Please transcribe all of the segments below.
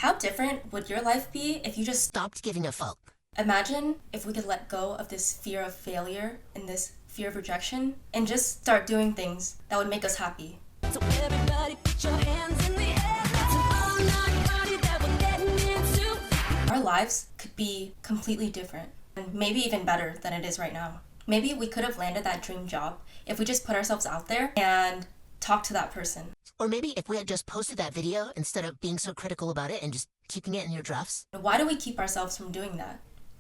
How different would your life be if you just Stopped giving a fuck. imagine if we could let go of this fear of failure and this fear of rejection and just start doing things that would make us happy. So everybody put your hands in the air. It's an all-night party that we're getting into. Our lives could be completely different and maybe even better than it is right now. Maybe we could have landed that dream job if we just put ourselves out there and talked to that person. Or maybe if we had just posted that video instead of being so critical about it and just keeping it in your drafts. Why do we keep ourselves from doing that?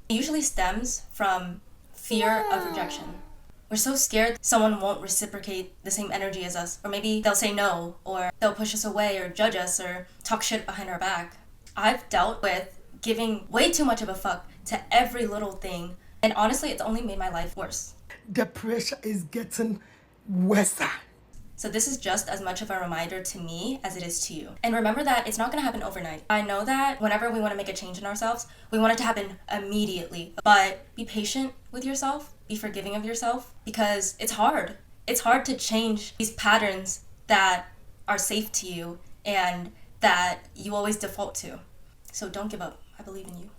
It usually stems from fear of rejection. We're so scared someone won't reciprocate the same energy as us, or maybe they'll say no, or they'll push us away, or judge us, or talk shit behind our back. I've dealt with giving way too much of a fuck to every little thing, and honestly, it's only made my life worse. The pressure is getting worse. So this is just as much of a reminder to me as it is to you. And remember that it's not gonna happen overnight. I know that whenever we wanna make a change in ourselves, we want it to happen immediately. But be patient with yourself, be forgiving of yourself, because it's hard. It's hard to change these patterns that are safe to you and that you always default to. So don't give up. I believe in you.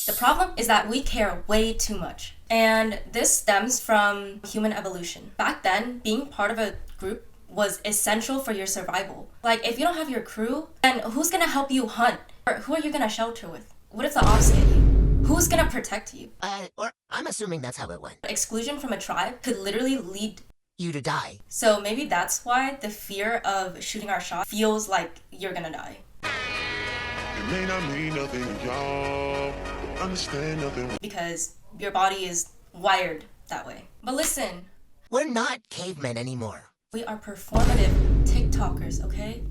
The problem is that we care way too much. And this stems from human evolution. Back then, being part of a group was essential for your survival. Like, if you don't have your crew, then who's gonna help you hunt? Or who are you gonna shelter with? What if the ops get you? Who's gonna protect you? Or I'm assuming that's how it went. Exclusion from a tribe could literally lead. You to die. So maybe that's why the fear of shooting our shot feels like you're gonna die. It may not mean nothing to y'all, understand nothing. Because your body is wired that way. But listen, We're not cavemen anymore. we are performative TikTokers, okay?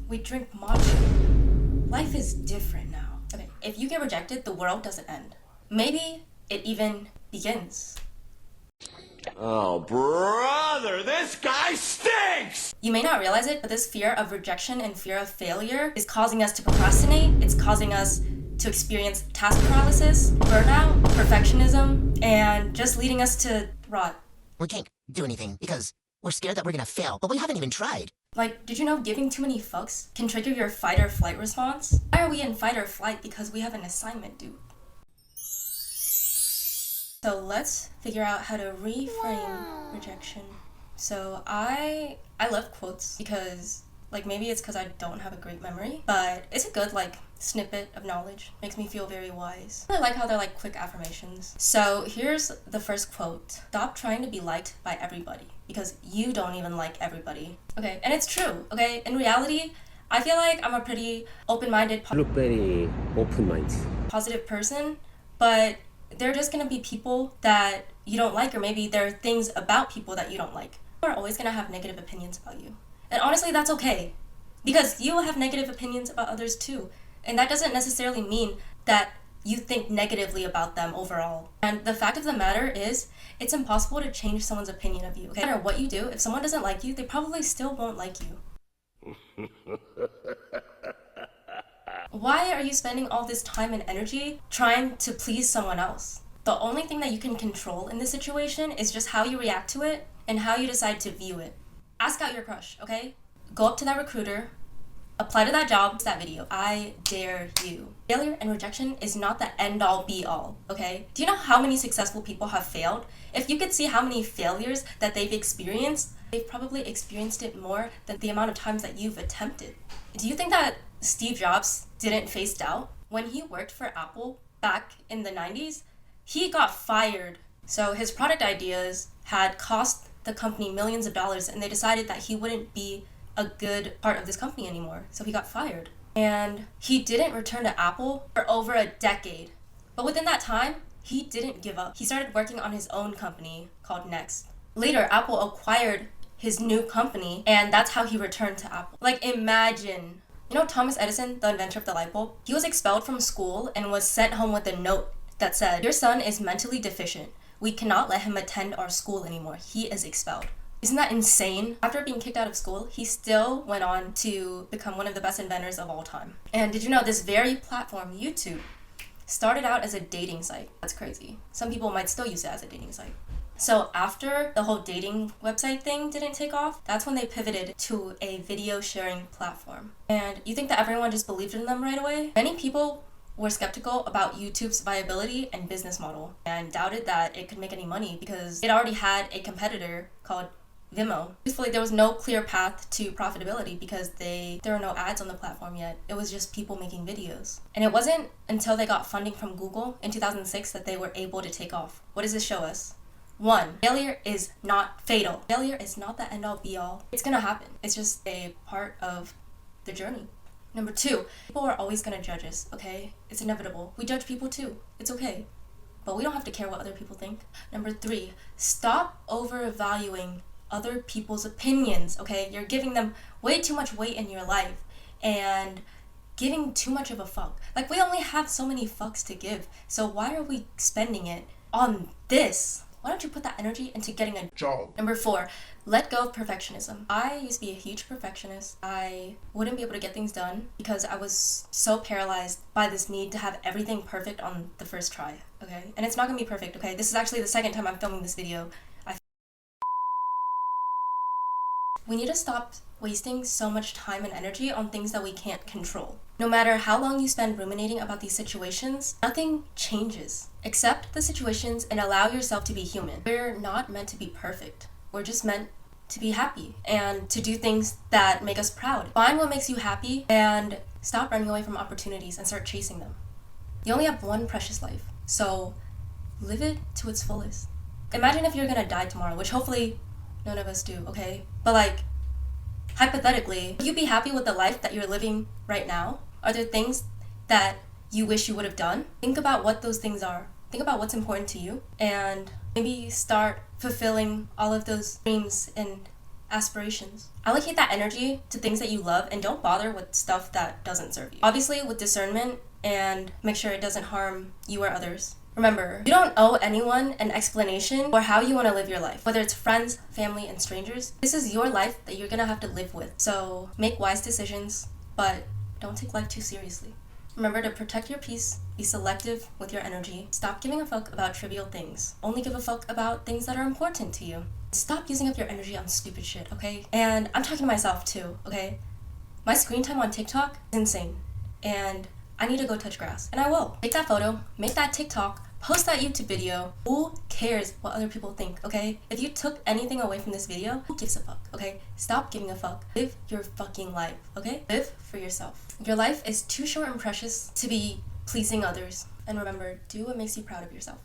We drink matcha. Life is different now. Okay, if you get rejected, the world doesn't end. Maybe it even begins. Oh, brother, this guy stinks! You may not realize it, but this fear of rejection and fear of failure is causing us to procrastinate. It's causing us to experience task paralysis, burnout, perfectionism, and just leading us to rot. We can't do anything because we're scared that we're gonna fail, but we haven't even tried. Like, did you know giving too many fucks can trigger your fight or flight response? Why are we in fight or flight? Because we have an assignment due. So let's figure out how to reframe rejection. So I love quotes because, like, maybe it's because I don't have a great memory, but it's a good, like, snippet of knowledge. Makes me feel very wise. I like how they're, like, quick affirmations. So here's the first quote. Stop trying to be liked by everybody because you don't even like everybody. Okay, and it's true, okay? In reality, I feel like I'm a pretty open-minded, look very open-minded. positive person, but there are just gonna be people that you don't like, or maybe there are things about people that you don't like. People are always gonna have negative opinions about you. And honestly, that's okay. Because you will have negative opinions about others too. And that doesn't necessarily mean that you think negatively about them overall. And the fact of the matter is, it's impossible to change someone's opinion of you. Okay? No matter what you do, if someone doesn't like you, they probably still won't like you. Why are you spending all this time and energy trying to please someone else? The only thing that you can control in this situation is just how you react to it and how you decide to view it. Ask out your crush, okay? Go up to that recruiter, apply to that job, that video. I dare you. Failure and rejection is not the end-all be-all, okay? Do you know how many successful people have failed? If you could see how many failures that they've experienced, they've probably experienced it more than the amount of times that you've attempted. Do you think that Steve Jobs didn't face doubt? When he worked for Apple back in the 90s, he got fired. So his product ideas had cost the company millions of dollars, and they decided that he wouldn't be a good part of this company anymore. So he got fired. And he didn't return to Apple for over a decade. But within that time, he didn't give up. He started working on his own company called Next. Later, Apple acquired his new company, and that's how he returned to Apple. Like, imagine. You know Thomas Edison, the inventor of the light bulb? He was expelled from school and was sent home with a note that said, "Your son is mentally deficient. We cannot let him attend our school anymore. He is expelled." Isn't that insane? After being kicked out of school, he still went on to become one of the best inventors of all time. And did you know this very platform, YouTube, started out as a dating site? That's crazy. Some people might still use it as a dating site. So after the whole dating website thing didn't take off, that's when they pivoted to a video sharing platform. And you think that everyone just believed in them right away? Many people were skeptical about YouTube's viability and business model and doubted that it could make any money because it already had a competitor called Vimeo. Truthfully, there was no clear path to profitability because there were no ads on the platform yet. It was just people making videos. And it wasn't until they got funding from Google in 2006 that they were able to take off. What does this show us? 1, failure is not fatal. Failure is not the end all be all. It's gonna happen. It's just a part of the journey. Number 2, people are always gonna judge us, okay? It's inevitable. We judge people too. It's okay. But we don't have to care what other people think. Number 3, stop overvaluing other people's opinions, okay? You're giving them way too much weight in your life and giving too much of a fuck. Like, we only have so many fucks to give, so why are we spending it on this? Why don't you put that energy into getting a job? Number 4, let go of perfectionism. I used to be a huge perfectionist. I wouldn't be able to get things done because I was so paralyzed by this need to have everything perfect on the first try, okay? And it's not gonna be perfect, okay? This is actually the second time I'm filming this video. We need to stop wasting so much time and energy on things that we can't control. No matter how long you spend ruminating about these situations, nothing changes. Accept the situations and allow yourself to be human. We're not meant to be perfect. We're just meant to be happy and to do things that make us proud. Find what makes you happy and stop running away from opportunities and start chasing them. You only have one precious life, so live it to its fullest. Imagine if you're gonna die tomorrow, which hopefully none of us do, okay? But like, hypothetically, would you be happy with the life that you're living right now? Are there things that you wish you would have done? Think about what those things are. Think about what's important to you and maybe start fulfilling all of those dreams and aspirations. Allocate that energy to things that you love and don't bother with stuff that doesn't serve you. Obviously with discernment and make sure it doesn't harm you or others. Remember, you don't owe anyone an explanation for how you want to live your life, whether it's friends, family, and strangers. This is your life that you're gonna have to live with. So make wise decisions, but don't take life too seriously. Remember to protect your peace, be selective with your energy, stop giving a fuck about trivial things. Only give a fuck about things that are important to you. Stop using up your energy on stupid shit, okay? And I'm talking to myself too, okay? My screen time on TikTok is insane. And I need to go touch grass. And I will. Take that photo, make that TikTok, post that YouTube video. Who cares what other people think, okay? If you took anything away from this video, who gives a fuck, okay? Stop giving a fuck. Live your fucking life, okay? Live for yourself. Your life is too short and precious to be pleasing others. And remember, do what makes you proud of yourself.